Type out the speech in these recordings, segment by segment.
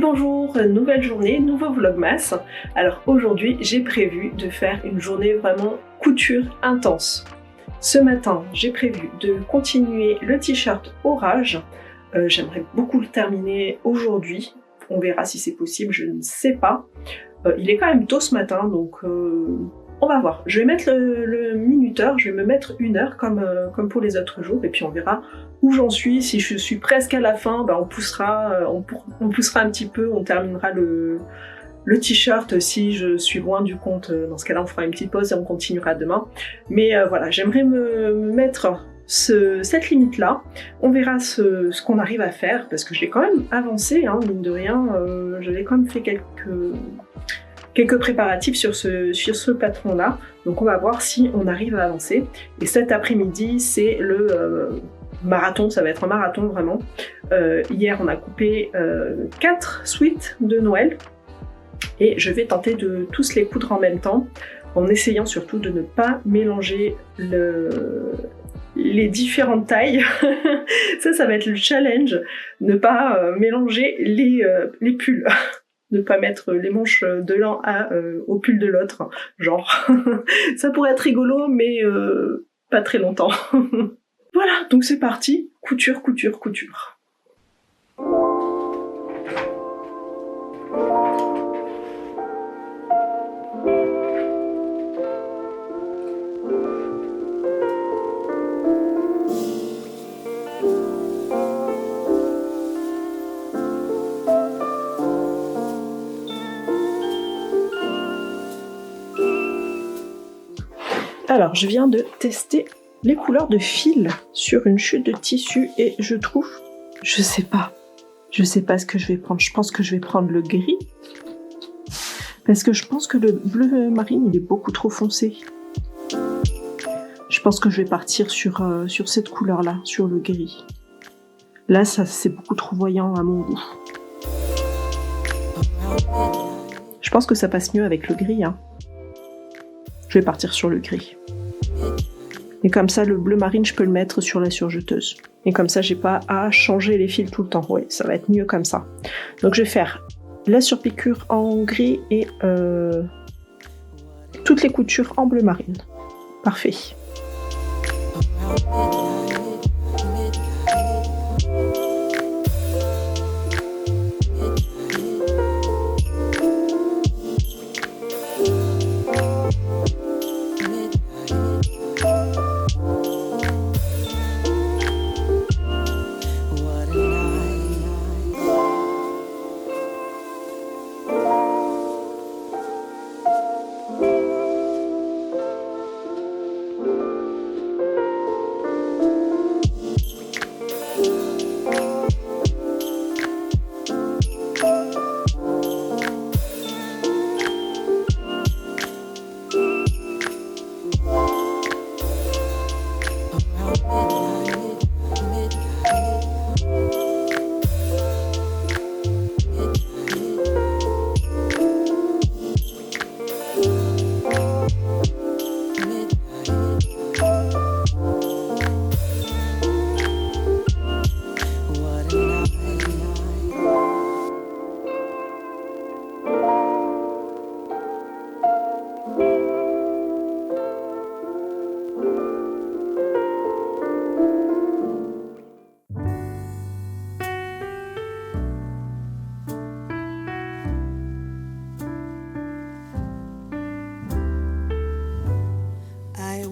bonjour, nouvelle journée, nouveau vlogmas. Alors aujourd'hui j'ai prévu de faire une journée vraiment couture intense. Ce matin j'ai prévu de continuer le t-shirt Orage. J'aimerais beaucoup le terminer aujourd'hui. On verra si c'est possible, je ne sais pas. Il est quand même tôt ce matin donc on va voir. Je vais mettre le minuteur, je vais me mettre 1 heure comme pour les autres jours et puis on verra où j'en suis. Si je suis presque à la fin, on poussera un petit peu, on terminera le t-shirt. Si je suis loin du compte, dans ce cas-là on fera une petite pause et on continuera demain. Mais voilà, j'aimerais me mettre cette limite là, on verra ce qu'on arrive à faire parce que j'ai quand même avancé, hein, mine de rien, j'avais quand même fait quelques préparatifs sur ce patron là, donc on va voir si on arrive à avancer. Et cet après-midi c'est le marathon, ça va être un marathon vraiment. Hier on a coupé 4 suites de Noël et je vais tenter de tous les coudre en même temps en essayant surtout de ne pas mélanger les différentes tailles. ça va être le challenge, ne pas mélanger les pulls. Ne pas mettre les manches de l'un au pull de l'autre, genre. Ça pourrait être rigolo, mais pas très longtemps. Voilà, donc c'est parti, couture, couture, couture. Alors, je viens de tester les couleurs de fil sur une chute de tissu et je trouve, je sais pas ce que je vais prendre. Je pense que je vais prendre le gris parce que je pense que le bleu marine il est beaucoup trop foncé. Je pense que je vais partir sur cette couleur là, sur le gris. Là, ça c'est beaucoup trop voyant à mon goût. Je pense que ça passe mieux avec le gris, hein. Je vais partir sur le gris. Et comme ça, le bleu marine, je peux le mettre sur la surjeteuse. Et comme ça, j'ai pas à changer les fils tout le temps. Oui, ça va être mieux comme ça. Donc je vais faire la surpiqûre en gris et toutes les coutures en bleu marine. Parfait.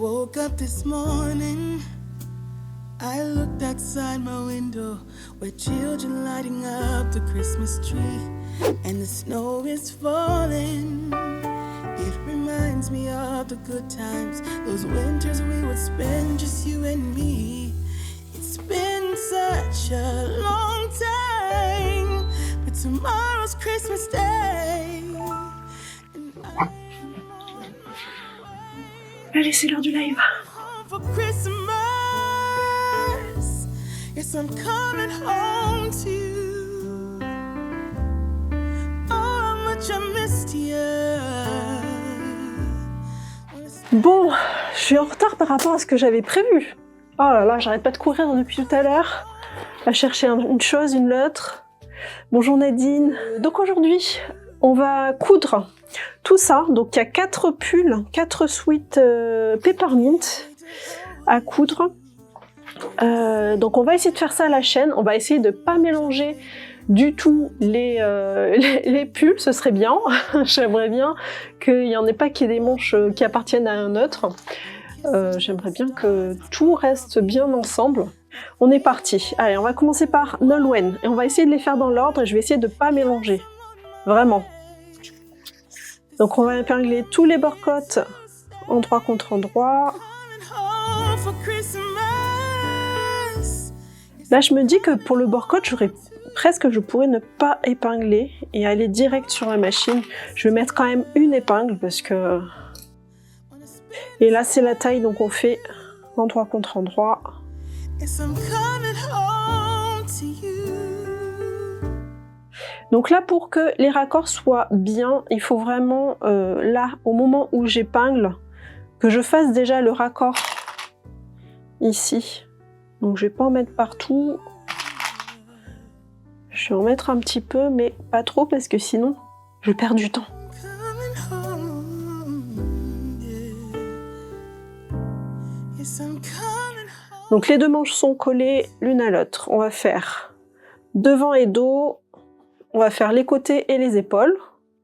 Woke up this morning, I looked outside my window where children lighting up the Christmas tree and the snow is falling. It reminds me of the good times, those winters we would spend just you and me. It's been such a long time, but tomorrow's Christmas Day. Allez, c'est l'heure du live. Yes, I'm coming home to you. Oh, how much I missed you. Bon, je suis en retard par rapport à ce que j'avais prévu. Oh là là, j'arrête pas de courir depuis tout à l'heure, à chercher une chose, une autre. Bonjour Nadine. Donc aujourd'hui, on va coudre tout ça. Donc il y a 4 pulls, 4 sweats peppermint à coudre. Donc on va essayer de faire ça à la chaîne. On va essayer de pas mélanger du tout les pulls, ce serait bien. J'aimerais bien qu'il n'y en ait pas qui aient des manches qui appartiennent à un autre. J'aimerais bien que tout reste bien ensemble. On est parti. Allez, on va commencer par Nolwenn et on va essayer de les faire dans l'ordre et je vais essayer de pas mélanger. Vraiment. Donc on va épingler tous les bords-côtes endroit contre endroit. Là, je me dis que pour le bord-côte, je pourrais ne pas épingler et aller direct sur la machine. Je vais mettre quand même une épingle parce que... Et là, c'est la taille, donc on fait endroit contre endroit. Donc là, pour que les raccords soient bien, il faut vraiment, là, au moment où j'épingle, que je fasse déjà le raccord ici. Donc je vais pas en mettre partout. Je vais en mettre un petit peu, mais pas trop, parce que sinon, je perds du temps. Donc les 2 manches sont collées l'une à l'autre. On va faire devant et dos. On va faire les côtés et les épaules.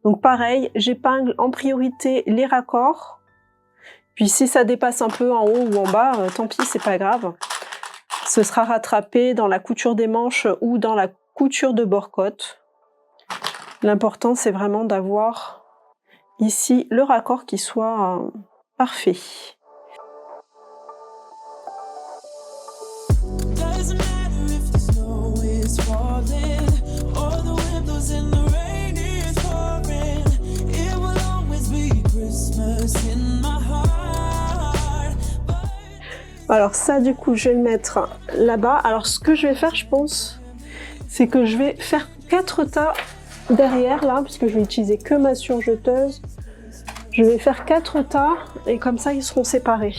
Donc pareil, j'épingle en priorité les raccords. Puis si ça dépasse un peu en haut ou en bas, tant pis, c'est pas grave. Ce sera rattrapé dans la couture des manches ou dans la couture de bord-côte. L'important, c'est vraiment d'avoir ici le raccord qui soit parfait. Alors ça, du coup, je vais le mettre là-bas. Alors ce que je vais faire, je pense, c'est que je vais faire 4 tas derrière, là, puisque je vais utiliser que ma surjeteuse. Je vais faire 4 tas, et comme ça, ils seront séparés.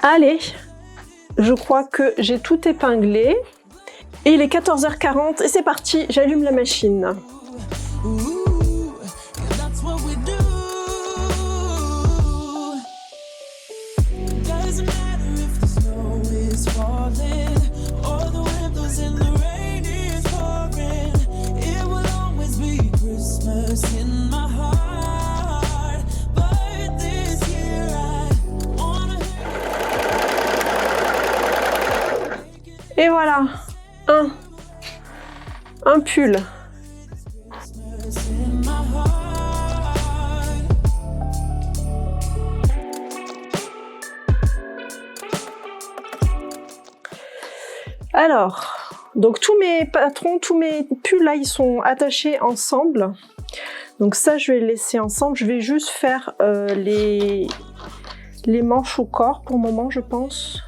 Allez, je crois que j'ai tout épinglé. Et il est 14h40 et c'est parti, j'allume la machine. Et voilà, un pull. Alors, donc tous mes patrons, tous mes pulls là, ils sont attachés ensemble. Donc ça, je vais les laisser ensemble. Je vais juste faire les manches au corps pour le moment, je pense.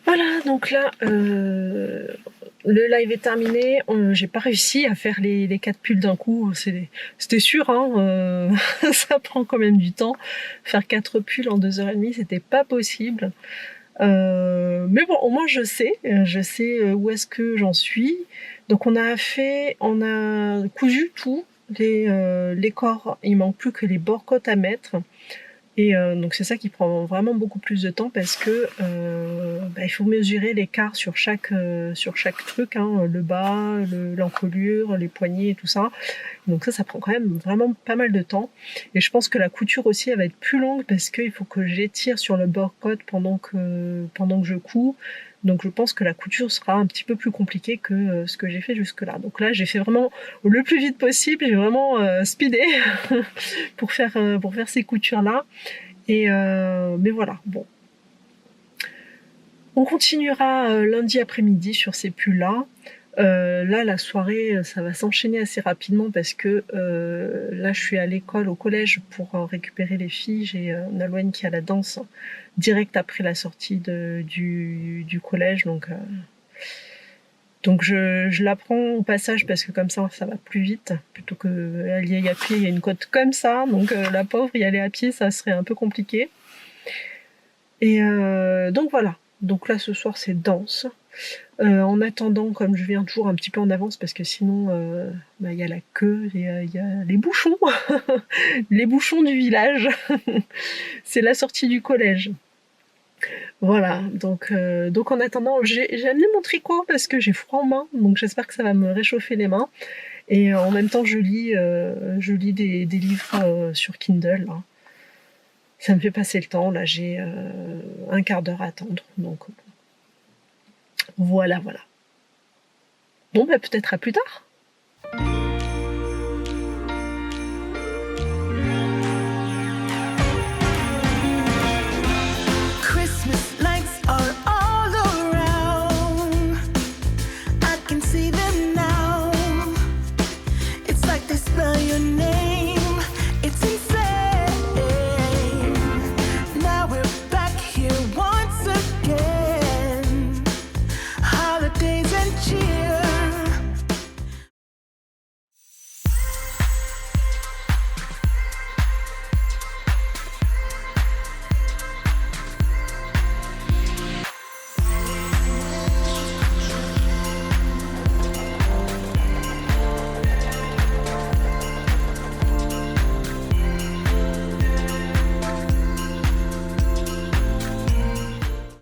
Voilà, donc là, le live est terminé. J'ai pas réussi à faire les 4 pulls d'un coup. C'était sûr, hein, ça prend quand même du temps. Faire 4 pulls en 2h30, c'était pas possible. Mais bon, au moins je sais où est-ce que j'en suis. Donc on a cousu tout, les corps. Il manque plus que les bords-côtes à mettre. Et donc c'est ça qui prend vraiment beaucoup plus de temps parce que il faut mesurer l'écart sur chaque truc, hein, le bas, l'encolure, les poignets et tout ça. Donc ça prend quand même vraiment pas mal de temps. Et je pense que la couture aussi elle va être plus longue parce qu'il faut que j'étire sur le bord-côte pendant que je couds. Donc je pense que la couture sera un petit peu plus compliquée que ce que j'ai fait jusque-là. Donc là, j'ai fait vraiment le plus vite possible, j'ai vraiment speedé pour faire ces coutures-là. Mais voilà, bon. On continuera lundi après-midi sur ces pulls-là. Là, la soirée, ça va s'enchaîner assez rapidement parce que là, je suis à l'école, au collège, pour récupérer les filles. J'ai Nolwenn qui a la danse direct après la sortie du collège. Donc je la prends au passage parce que comme ça va plus vite. Plutôt qu'elle y aille à pied, il y a une côte comme ça. Donc la pauvre, y aller à pied, ça serait un peu compliqué. Et donc voilà. Donc là, ce soir, c'est danse. En attendant, comme je viens toujours un petit peu en avance, parce que sinon, y a la queue, il y a les bouchons, les bouchons du village. C'est la sortie du collège. Voilà, donc en attendant, j'ai amené mon tricot parce que j'ai froid en main, donc j'espère que ça va me réchauffer les mains. Et en même temps, je lis des livres sur Kindle, là. Ça me fait passer le temps, là j'ai un quart d'heure à attendre, donc voilà. Bon, peut-être à plus tard.